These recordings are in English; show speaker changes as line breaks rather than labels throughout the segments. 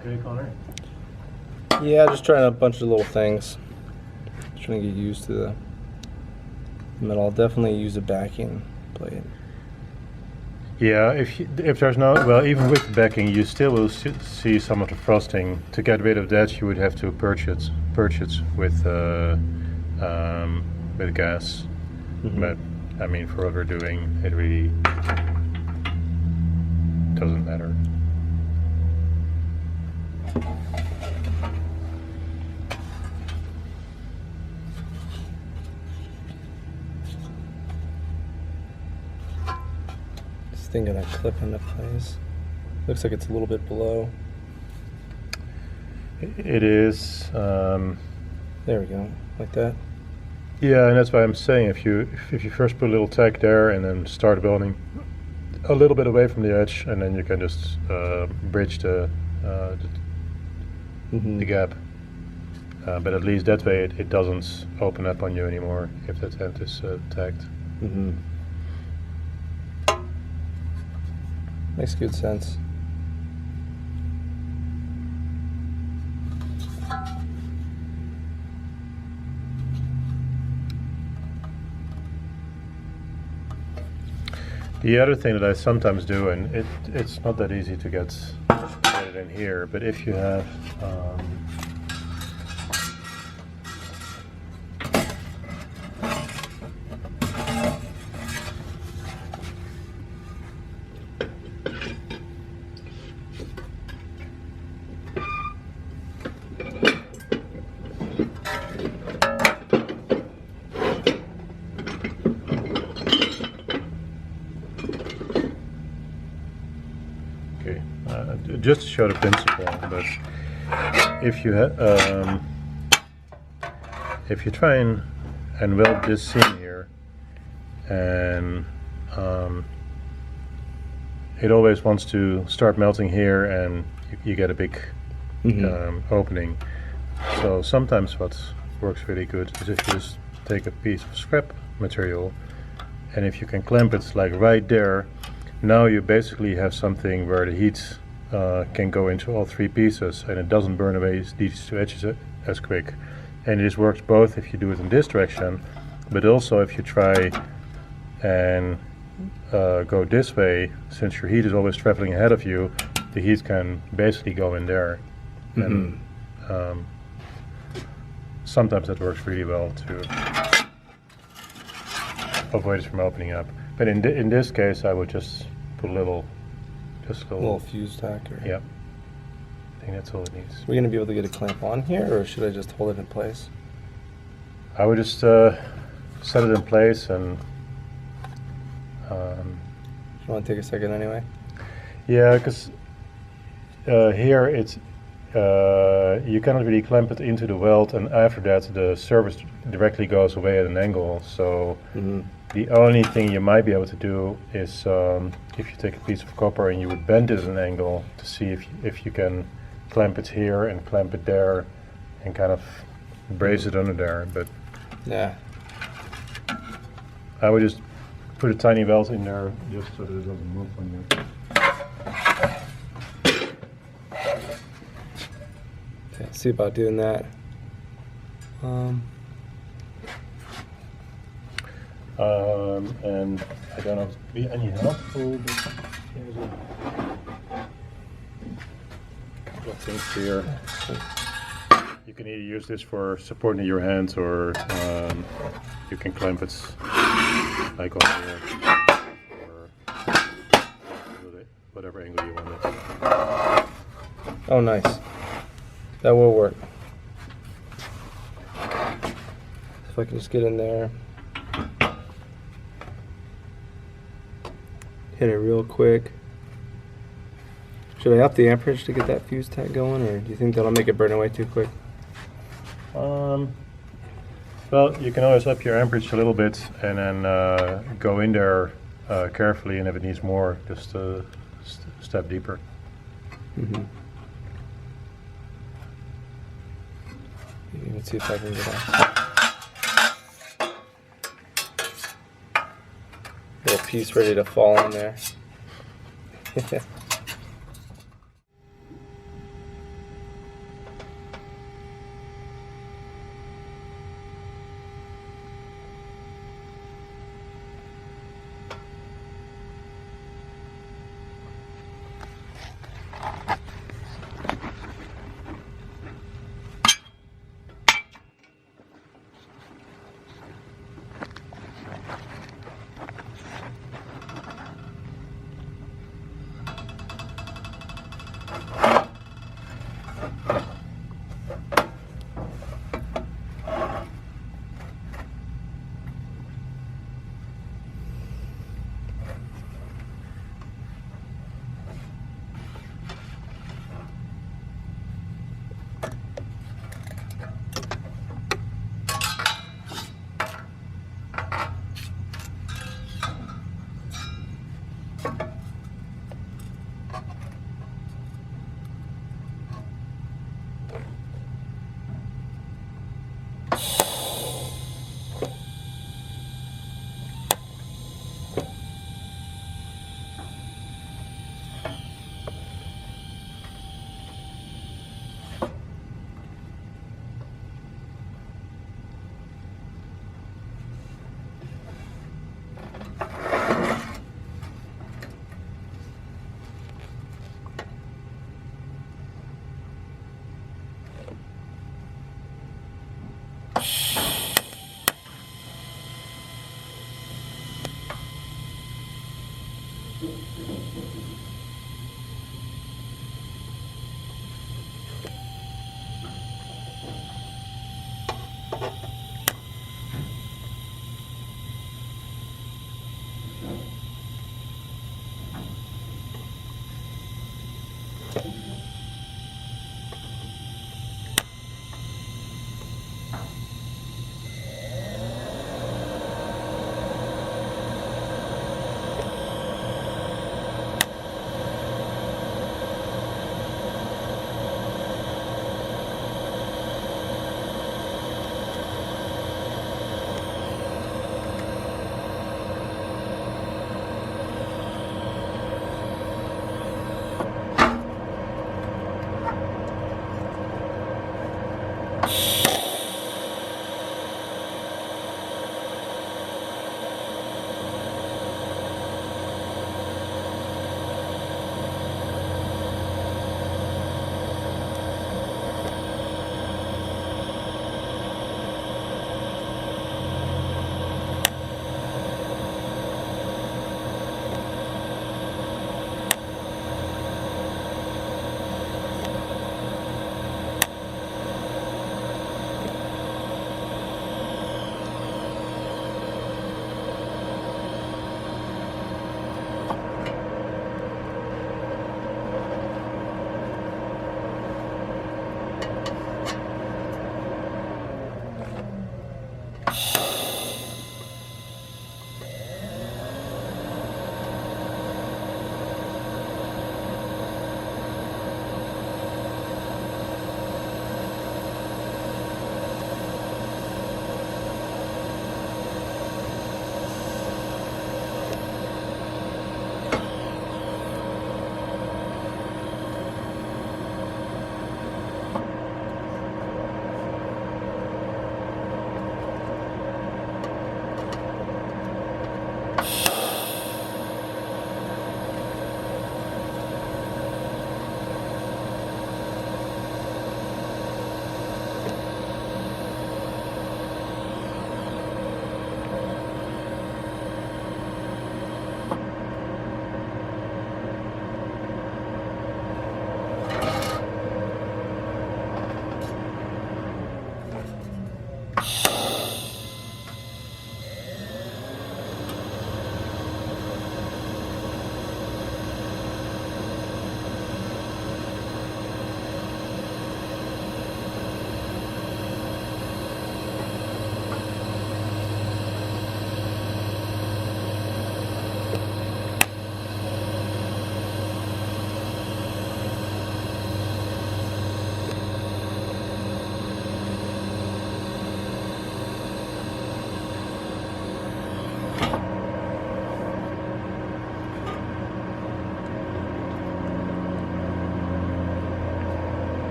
Okay, Connor?
Yeah, just trying a bunch of little things. Just trying to get used to the metal. I'll definitely use a backing plate.
Yeah, if there's no, well, even with the backing, you still will see some of the frosting. To get rid of that, you would have to purchase with gas.
Mm-hmm.
But I mean, for what we're doing, it really doesn't matter.
This thing gonna clip into place. Looks like it's a little bit below.
It is.
There we go, like that.
Yeah, and that's why I'm saying if you first put a little tack there and then start welding a little bit away from the edge, and then you can just bridge the gap. But at least that way it doesn't open up on you anymore if that end is tacked.
Mm-hmm. Makes good sense.
The other thing that I sometimes do, and it's not that easy to get it in here, but if you have just to show the principle, but if you try and weld this seam here, and it always wants to start melting here, and you get a big opening. So sometimes what works really good is if you just take a piece of scrap material, and if you can clamp it like right there, now you basically have something where the heat can go into all three pieces, and it doesn't burn away these two edges as quick. And this works both if you do it in this direction, but also if you try and go this way, since your heat is always traveling ahead of you, the heat can basically go in there. And sometimes that works really well to avoid it from opening up. But in this case, I would just put a little
fuse tack.
Yeah, I think that's all it needs.
Are we gonna be able to get a clamp on here, or should I just hold it in place?
I would just set it in place, and
You want to take a second anyway?
yeah, because here it's you cannot really clamp it into the weld, and after that the surface directly goes away at an angle. So the only thing you might be able to do is if you take a piece of copper and you would bend it at an angle to see if you can clamp it here and clamp it there and kind of brace it under there. But
yeah,
I would just put a tiny weld in there just so that it doesn't move on you.
Okay, see about doing that.
And I don't know if it'll be any helpful, but here's a couple of things here. You can either use this for supporting your hands, or you can clamp it like on here, or whatever angle you want it.
Oh, nice. That will work. If I can just get in there, hit it real quick. Should I up the amperage to get that fuse tack going, or do you think that'll make it burn away too quick?
Well, you can always up your amperage a little bit and then go in there carefully, and if it needs more, just step deeper.
Let's see if I can get a little piece ready to fall in there.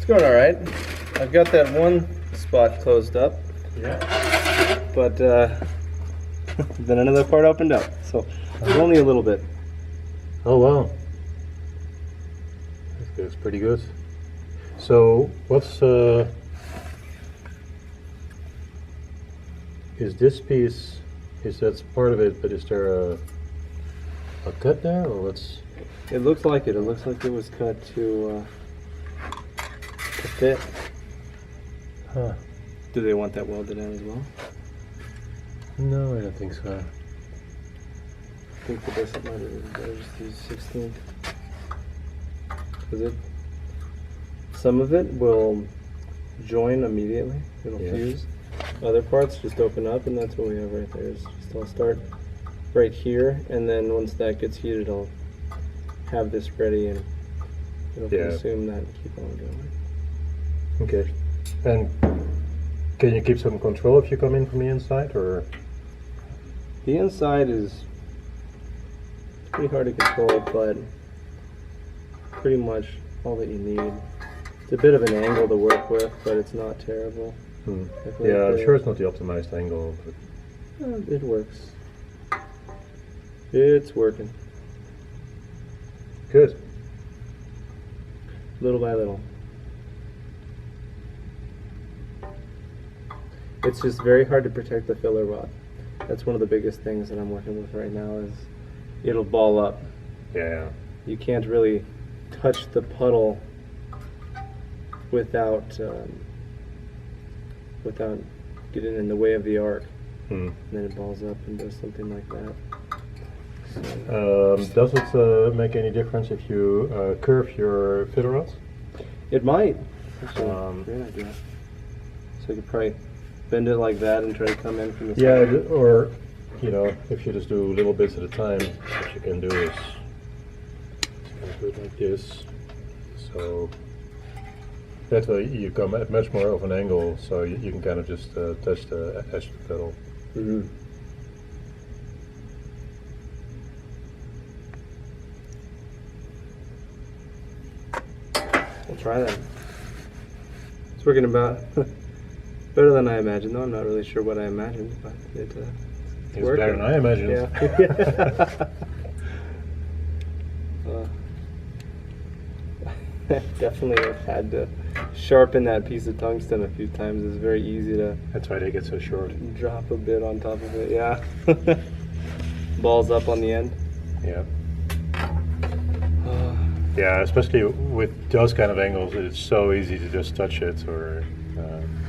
going all right. I've got that one spot closed up,
Yeah.
but then another part opened up, so only a little bit.
Oh wow. That's pretty good. So what's is this piece? Is that part of it? But is there a cut there, or what's?
It looks like it. It looks like it was cut to fit.
Huh.
Do they want that welded in as well?
No, I don't think so.
I think the best might have just use 16th. Because some of it will join immediately. It'll
Yeah.
fuse. Other parts just open up, and that's what we have right there. It's just I'll start right here, and then once that gets heated, I'll have this ready, and it'll
Yeah.
consume that and keep on going.
Okay. And can you keep some control if you come in from the inside, or?
The inside is pretty hard to control, but pretty much all that you need. It's a bit of an angle to work with, but it's not terrible.
Yeah, I'm sure it's not the optimized angle, but
It works. It's working,
good.
little by little. It's just very hard to protect the filler rod. That's one of the biggest things that I'm working with right now is it'll ball up.
Yeah.
You can't really touch the puddle without without getting in the way of the arc. And then it balls up and does something like that. So,
Does it make any difference if you curve your filler rods?
it might. Actually, great idea. So you could probably bend it like that and try to come in from the
Yeah,
side.
or you know, if you just do little bits at a time, what you can do is do it like this. So that way you come at much more of an angle, so you can kind of just touch the edge of the pedal.
Mm-hmm. We'll try that. It's working about better than I imagined, though. I'm not really sure what I imagined, but it's
It's better than I imagined.
Yeah. Definitely have had to sharpen that piece of tungsten a few times. It's very easy to
That's why they get so short.
drop a bit on top of it. Yeah. Balls up on the end.
Yeah. Yeah, especially with those kind of angles, it's so easy to just touch it, or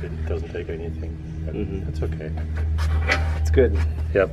it doesn't take anything. But
Mhm.
That's okay.
It's good.
Yep.